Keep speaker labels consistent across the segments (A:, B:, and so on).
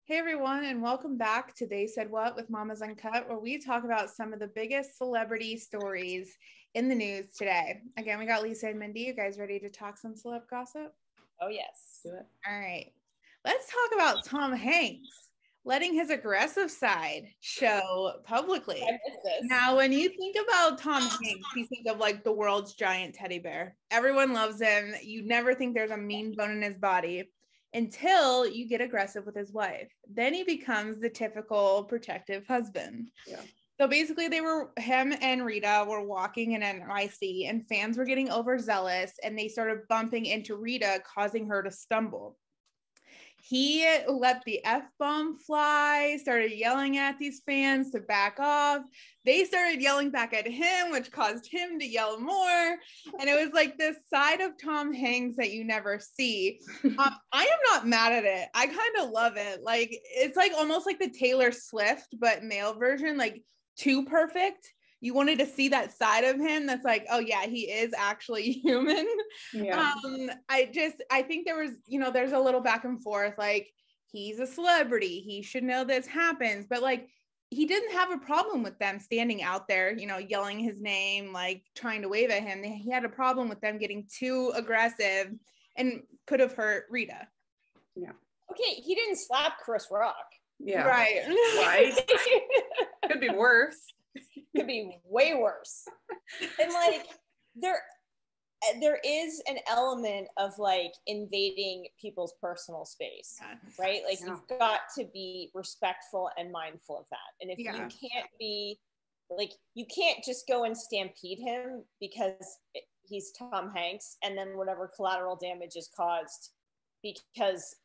A: Hey everyone, and welcome back to They Said What with Mama's Uncut, where we talk about some of the biggest celebrity stories in the news today. Again, we got Lisa and Mindy. You guys ready to talk some celeb gossip?
B: Oh, yes.
C: Do it.
A: All right. Let's talk about Tom Hanks letting his aggressive side show publicly.
B: I missed this.
A: Now, when you think about Tom Hanks, you think of like the world's giant teddy bear. Everyone loves him. You never think there's a mean bone in his body until you get aggressive with his wife. Then he becomes the typical protective husband.
C: Yeah.
A: So basically him and Rita were walking in NYC and fans were getting overzealous and they started bumping into Rita, causing her to stumble. He let the F-bomb fly, started yelling at these fans to back off. They started yelling back at him, which caused him to yell more. And it was like this side of Tom Hanks that you never see. I am not mad at it. I kind of love it. Like, it's like almost like the Taylor Swift, but male version, like too perfect. You wanted to see that side of him that's like, oh yeah, he is actually human.
C: Yeah.
A: I think there was, there's a little back and forth, like he's a celebrity, he should know this happens, but like he didn't have a problem with them standing out there, yelling his name, like trying to wave at him. He had a problem with them getting too aggressive and could have hurt Rita.
C: Yeah.
B: Okay, he didn't slap Chris Rock.
C: Yeah.
A: Right.
C: Right. Could be worse.
B: Could be way worse. And like there is an element of like invading people's personal space, right? Like you've got to be respectful and mindful of that. And if you can't be like, you can't just go and stampede him because he's Tom Hanks and then whatever collateral damage is caused because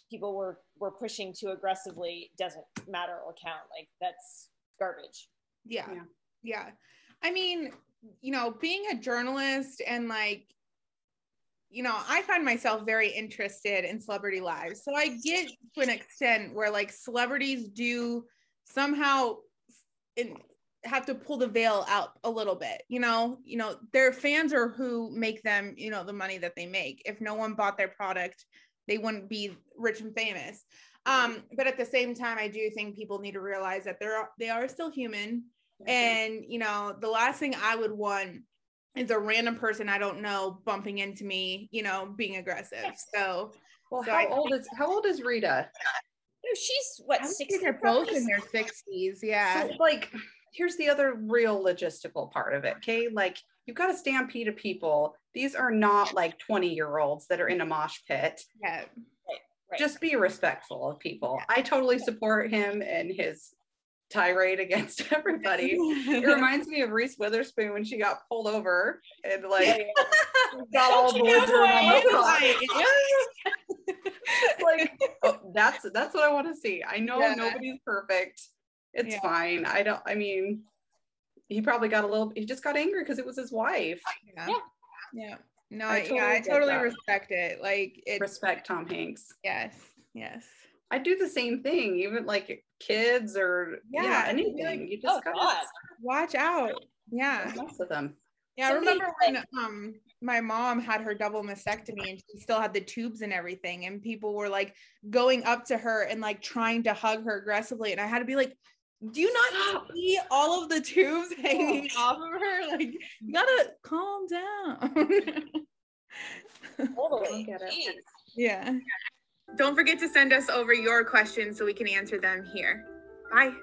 B: people were pushing too aggressively doesn't matter or count. Like that's garbage.
A: Yeah. I mean, being a journalist and like, I find myself very interested in celebrity lives. So I get to an extent where like celebrities do somehow have to pull the veil out a little bit, their fans are who make them, the money that they make. If no one bought their product, they wouldn't be rich and famous. But at the same time, I do think people need to realize that they are still human. And, the last thing I would want is a random person I don't know bumping into me, being aggressive. So,
C: how old is Rita?
B: She's what, 60?
A: They're both in their 60s. Yeah.
C: So, like, here's the other real logistical part of it. Okay. Like, you've got a stampede of people. These are not like 20-year-olds that are in a mosh pit.
A: Yeah.
B: Right.
C: Just be respectful of people. I totally support him and his tirade against everybody. It reminds me of Reese Witherspoon when she got pulled over and like got all belligerent on the car. Like, that's what I want to see. I know nobody's perfect. It's fine. He probably he just got angry because it was his wife.
A: Yeah. No, I totally respect it. Like,
C: respect Tom Hanks.
A: Yes.
C: I do the same thing, even like kids or anything.
A: Like,
C: you just gotta
A: watch out. Yeah.
C: Most of them.
A: Yeah, I remember when my mom had her double mastectomy and she still had the tubes and everything, and people were like going up to her and like trying to hug her aggressively, and I had to be like, do you not see all of the tubes hanging off of her? Like, you gotta calm down.
B: Totally.
C: Get it.
A: Yeah. Don't forget to send us over your questions so we can answer them here. Bye.